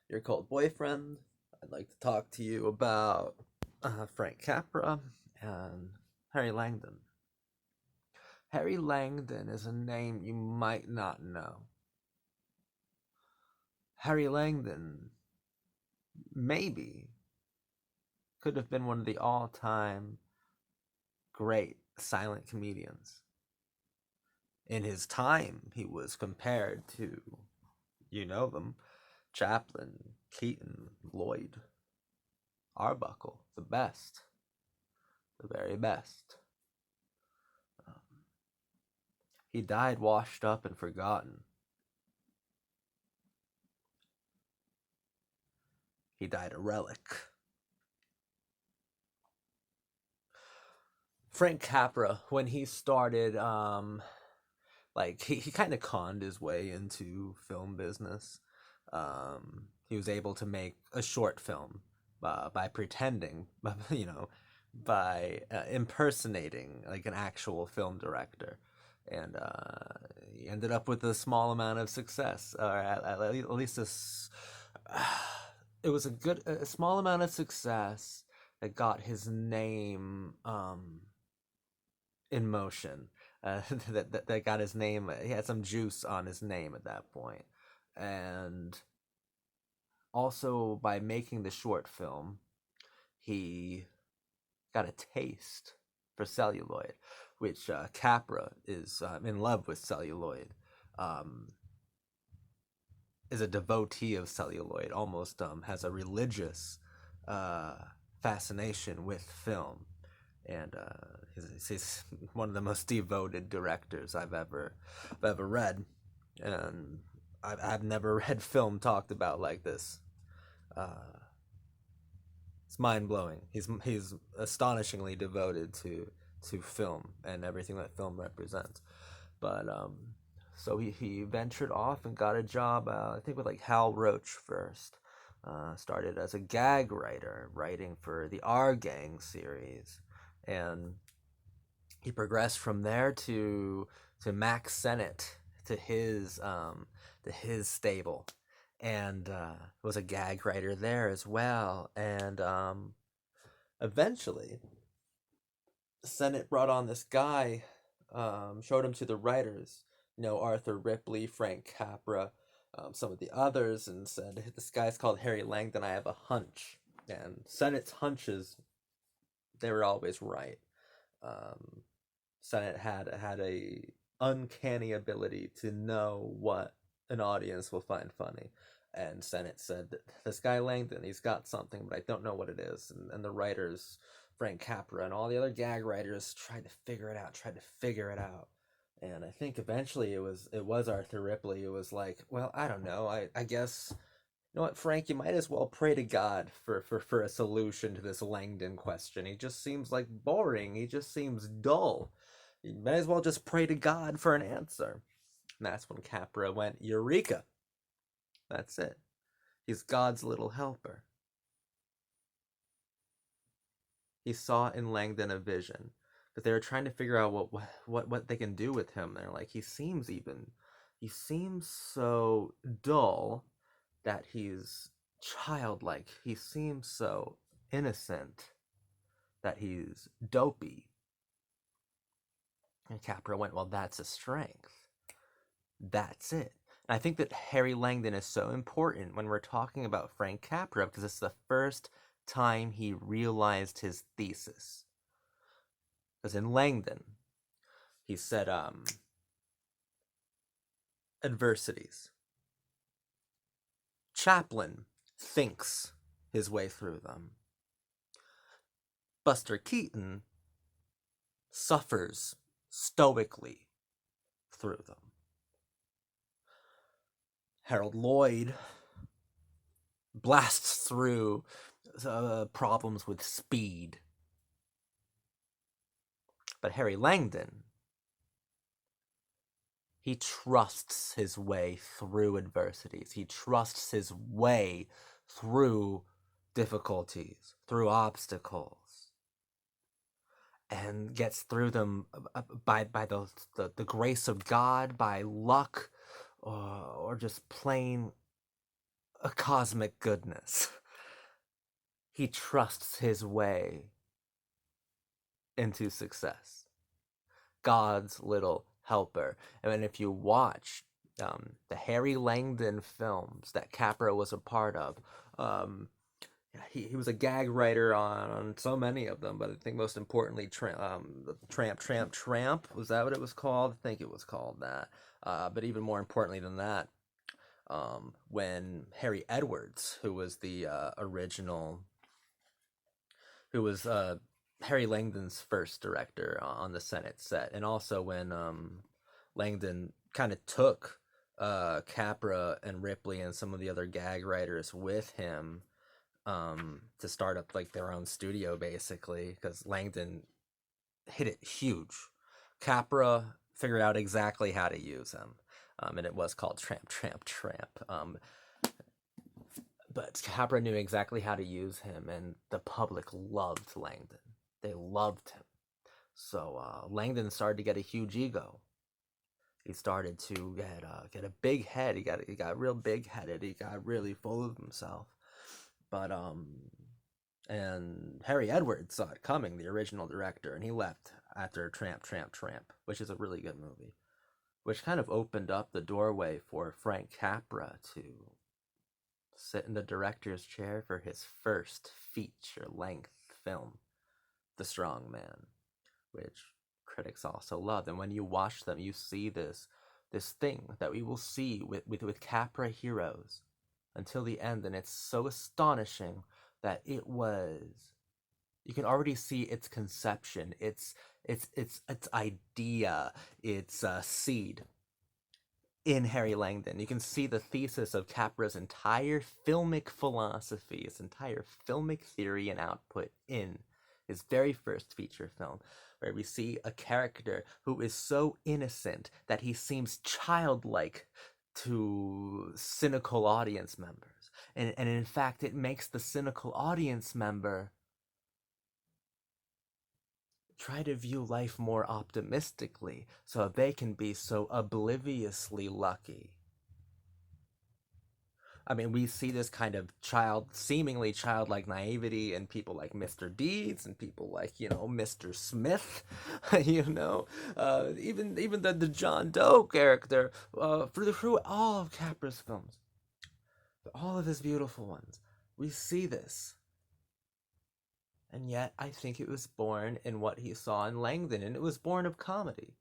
your cold boyfriend. I'd like to talk to you about Frank Capra and Harry Langdon. Harry Langdon is a name you might not know. Harry Langdon maybe could have been one of the all-time great silent comedians. In his time, he was compared to, you know them, Chaplin, Keaton, Lloyd, Arbuckle, the best, the very best. Um, he died washed up and forgotten. He died a relic. Frank Capra, when he started, he kind of conned his way into film business. He was able to make a short film by pretending, by impersonating like an actual film director, and he ended up with a small amount of success, or at least it was a small amount of success that got his name in motion. That got his name. He had some juice on his name at that point, and also by making the short film, he got a taste for celluloid, which Capra is in love with celluloid. Um, is a devotee of celluloid, almost has a religious uh, fascination with film, and he's one of the most devoted directors I've ever read, and I've never read film talked about like this. Uh, it's mind blowing. He's astonishingly devoted to film and everything that film represents. But so he ventured off and got a job, I think with like Hal Roach first. Started as a gag writer, writing for the R Gang series, and he progressed from there to Max Sennett, to his stable, and was a gag writer there as well. And eventually, Sennett brought on this guy, showed him to the writers, Arthur Ripley, Frank Capra, some of the others, and said, "This guy's called Harry Langdon. I have a hunch." And Sennett's hunches, they were always right. Um, Sennett had a uncanny ability to know what an audience will find funny. And Sennett said that this guy Langdon, he's got something, but I don't know what it is. And the writers, Frank Capra and all the other gag writers, tried to figure it out, And I think eventually it was Arthur Ripley who was like, well, I don't know. I guess, you know what, Frank, you might as well pray to God for a solution to this Langdon question. He just seems like boring. He just seems dull. You might as well just pray to God for an answer. And that's when Capra went, Eureka! That's it. He's God's little helper. He saw in Langdon a vision. Because they were trying to figure out what they can do with him. They're like, he seems so dull that he's childlike. He seems so innocent that he's dopey. And Capra went, well, that's a strength. That's it. And I think that Harry Langdon is so important when we're talking about Frank Capra because it's the first time he realized his thesis. Because in Langdon, he said, adversities. Chaplin thinks his way through them. Buster Keaton suffers stoically through them. Harold Lloyd blasts through problems with speed. But Harry Langdon, he trusts his way through adversities. He trusts his way through difficulties, through obstacles, and gets through them by the grace of God, by luck, or just plain a cosmic goodness. He trusts his way into success. God's little helper. And then if you watch the Harry Langdon films that Capra was a part of, um, he was a gag writer on so many of them, but I think most importantly, Tramp. Was that what it was called? I think it was called that. But even more importantly than that, when Harry Edwards, who was the original, who was Harry Langdon's first director on the Senate set, and also when Langdon kind of took Capra and Ripley and some of the other gag writers with him to start up like their own studio, basically, because Langdon hit it huge. Capra figured out exactly how to use him, and it was called Tramp. But Capra knew exactly how to use him, and the public loved Langdon. They loved him. So Langdon started to get a huge ego. He started to get a big head. He got real big headed. He got really full of himself. But and Harry Edwards saw it coming, the original director, and he left after Tramp, which is a really good movie, which kind of opened up the doorway for Frank Capra to sit in the director's chair for his first feature-length film, The Strong Man, which critics also loved. And when you watch them, you see this thing that we will see with Capra heroes until the end, and it's so astonishing that you can already see its conception, its idea, its seed in Harry Langdon. You can see the thesis of Capra's entire filmic philosophy, his entire filmic theory and output in his very first feature film, where we see a character who is so innocent that he seems childlike to cynical audience members. And in fact, it makes the cynical audience member try to view life more optimistically so they can be so obliviously lucky. I mean, we see this kind of seemingly childlike naivety in people like Mr. Deeds and people like, Mr. Smith, even the John Doe character, through all of Capra's films, all of his beautiful ones, we see this. And yet, I think it was born in what he saw in Langdon, and it was born of comedy.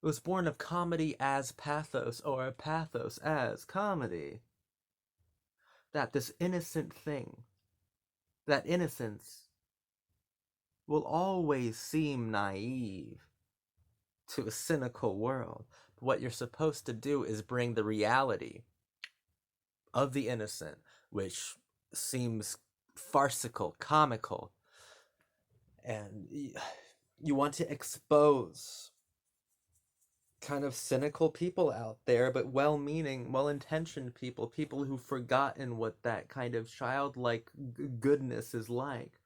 It was born of comedy as pathos, or pathos as comedy. That this innocent thing, that innocence, will always seem naive to a cynical world. But what you're supposed to do is bring the reality of the innocent, which seems farcical, comical, and you want to expose kind of cynical people out there, but well-meaning, well-intentioned people who've forgotten what that kind of childlike goodness is like.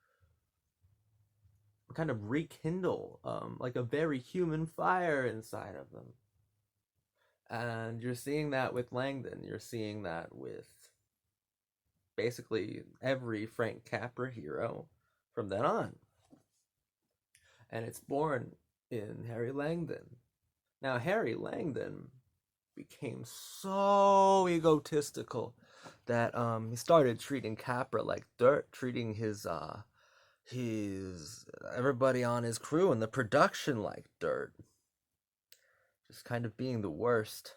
Kind of rekindle like a very human fire inside of them. And you're seeing that with Langdon. You're seeing that with basically every Frank Capra hero from then on. And it's born in Harry Langdon. Now, Harry Langdon became so egotistical that he started treating Capra like dirt, treating his everybody on his crew and the production like dirt. Just kind of being the worst.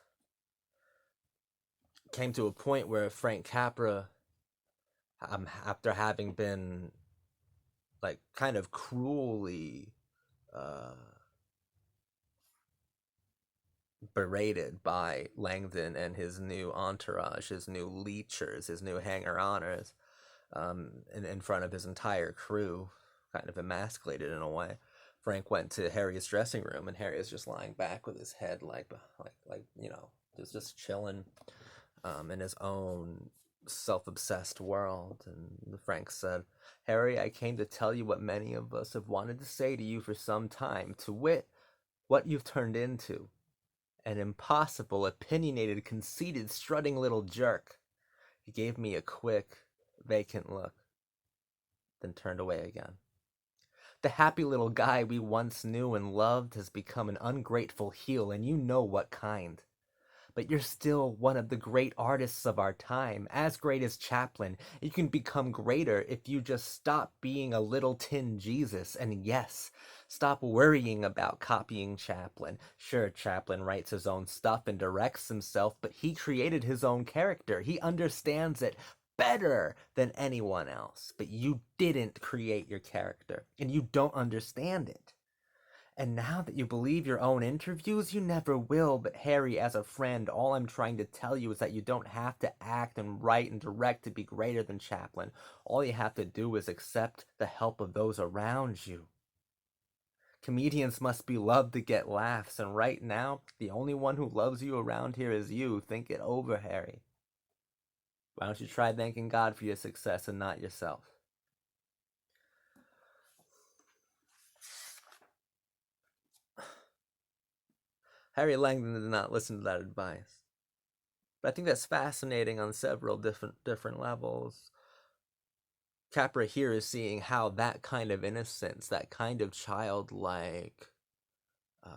Came to a point where Frank Capra, after having been like kind of cruelly berated by Langdon and his new entourage, his new leechers, his new hanger-oners, in front of his entire crew, kind of emasculated in a way. Frank went to Harry's dressing room, and Harry is just lying back with his head like just chilling in his own self-obsessed world. And Frank said, "Harry, I came to tell you what many of us have wanted to say to you for some time, to wit, what you've turned into. An impossible, opinionated, conceited, strutting little jerk. He gave me a quick, vacant look, then turned away again. The happy little guy we once knew and loved has become an ungrateful heel, and you know what kind. But you're still one of the great artists of our time, as great as Chaplin. You can become greater if you just stop being a little tin Jesus, and yes, stop worrying about copying Chaplin. Sure, Chaplin writes his own stuff and directs himself, but he created his own character. He understands it better than anyone else. But you didn't create your character, and you don't understand it. And now that you believe your own interviews, you never will. But Harry, as a friend, all I'm trying to tell you is that you don't have to act and write and direct to be greater than Chaplin. All you have to do is accept the help of those around you. Comedians must be loved to get laughs, and right now, the only one who loves you around here is you. Think it over, Harry. Why don't you try thanking God for your success and not yourself? Harry Langdon did not listen to that advice. But I think that's fascinating on several different levels. Capra here is seeing how that kind of innocence, that kind of childlike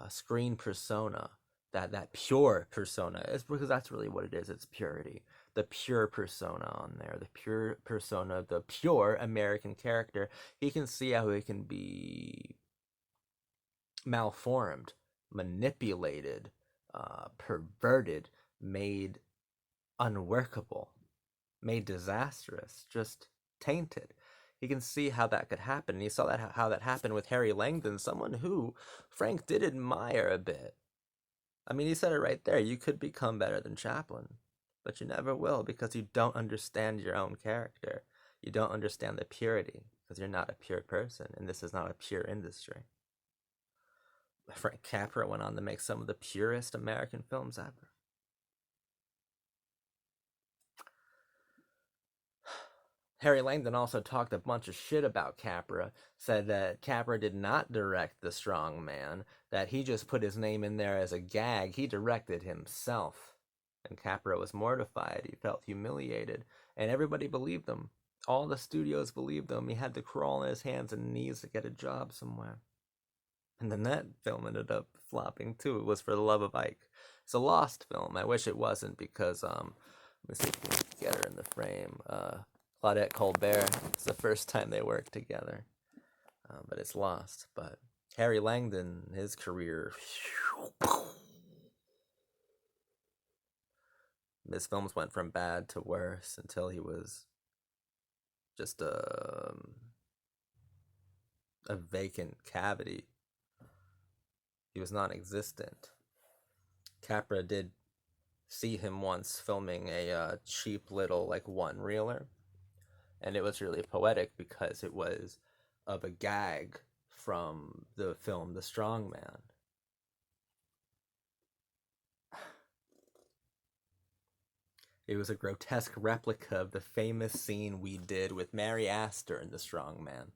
screen persona, that pure persona, is because that's really what it is. It's purity. The pure persona on there, the pure persona, the pure American character. He can see how it can be malformed, manipulated, perverted, made unworkable, made disastrous, just tainted. He can see how that could happen. And he saw that how that happened with Harry Langdon, someone who Frank did admire a bit. I mean, he said it right there. You could become better than Chaplin, but you never will because you don't understand your own character. You don't understand the purity because you're not a pure person, and this is not a pure industry. Frank Capra went on to make some of the purest American films ever. Harry Langdon also talked a bunch of shit about Capra, said that Capra did not direct The Strong Man, that he just put his name in there as a gag. He directed himself. And Capra was mortified. He felt humiliated. And everybody believed him. All the studios believed him. He had to crawl on his hands and knees to get a job somewhere. And then that film ended up flopping too. It was For the Love of Ike. It's a lost film. I wish it wasn't because, let me see if we can get her in the frame. Claudette Colbert. It's the first time they worked together, but it's lost. But Harry Langdon, his career, his films went from bad to worse until he was just a vacant cavity. He was non-existent. Capra did see him once filming a cheap little like one-reeler. And it was really poetic because it was of a gag from the film The Strong Man. It was a grotesque replica of the famous scene we did with Mary Astor in The Strong Man.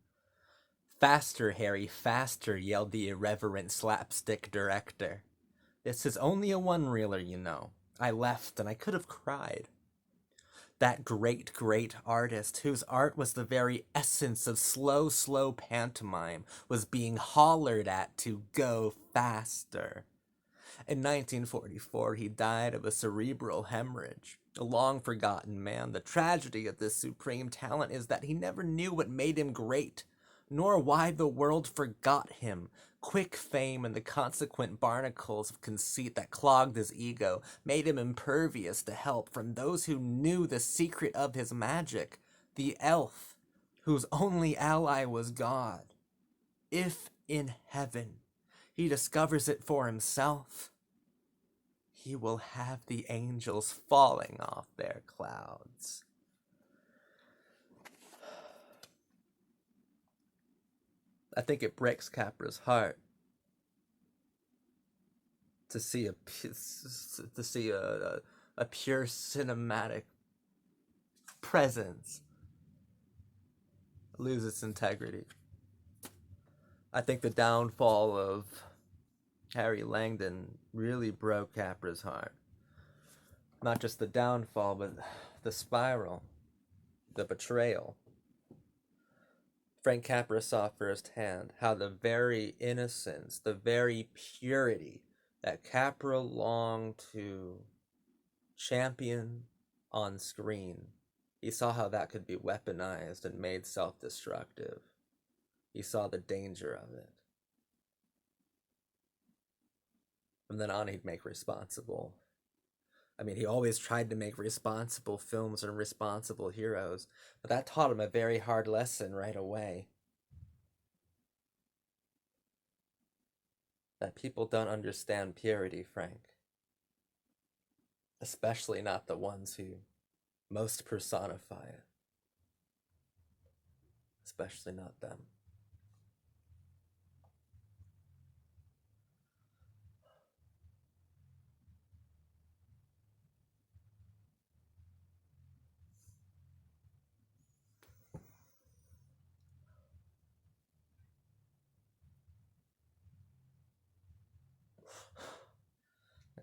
Faster, Harry, faster, yelled the irreverent slapstick director. This is only a one-reeler, you know. I left and I could have cried. That great, great artist, whose art was the very essence of slow, slow pantomime, was being hollered at to go faster. In 1944, he died of a cerebral hemorrhage. A long forgotten man, the tragedy of this supreme talent is that he never knew what made him great, nor why the world forgot him. Quick fame and the consequent barnacles of conceit that clogged his ego made him impervious to help from those who knew the secret of his magic, the elf, whose only ally was God. If in heaven he discovers it for himself, he will have the angels falling off their clouds. I think it breaks Capra's heart to see a pure cinematic presence lose its integrity. I think the downfall of Harry Langdon really broke Capra's heart. not just the downfall, but the spiral, the betrayal. Frank Capra saw firsthand how the very innocence, the very purity that Capra longed to champion on screen, he saw how that could be weaponized and made self-destructive. He saw the danger of it. From then on, he'd make responsible. I mean, he always tried to make responsible films and responsible heroes, but that taught him a very hard lesson right away. That people don't understand purity, Frank. Especially not the ones who most personify it. Especially not them.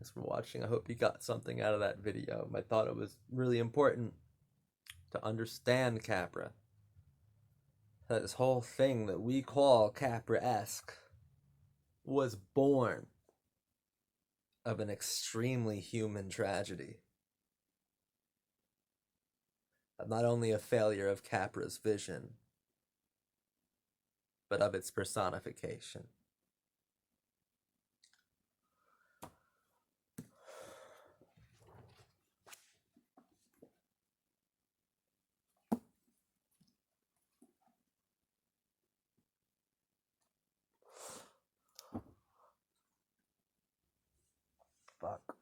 Thanks for watching. I hope you got something out of that video. I thought it was really important to understand Capra. That this whole thing that we call Capra-esque was born of an extremely human tragedy. Not only a failure of Capra's vision, but of its personification. Fuck.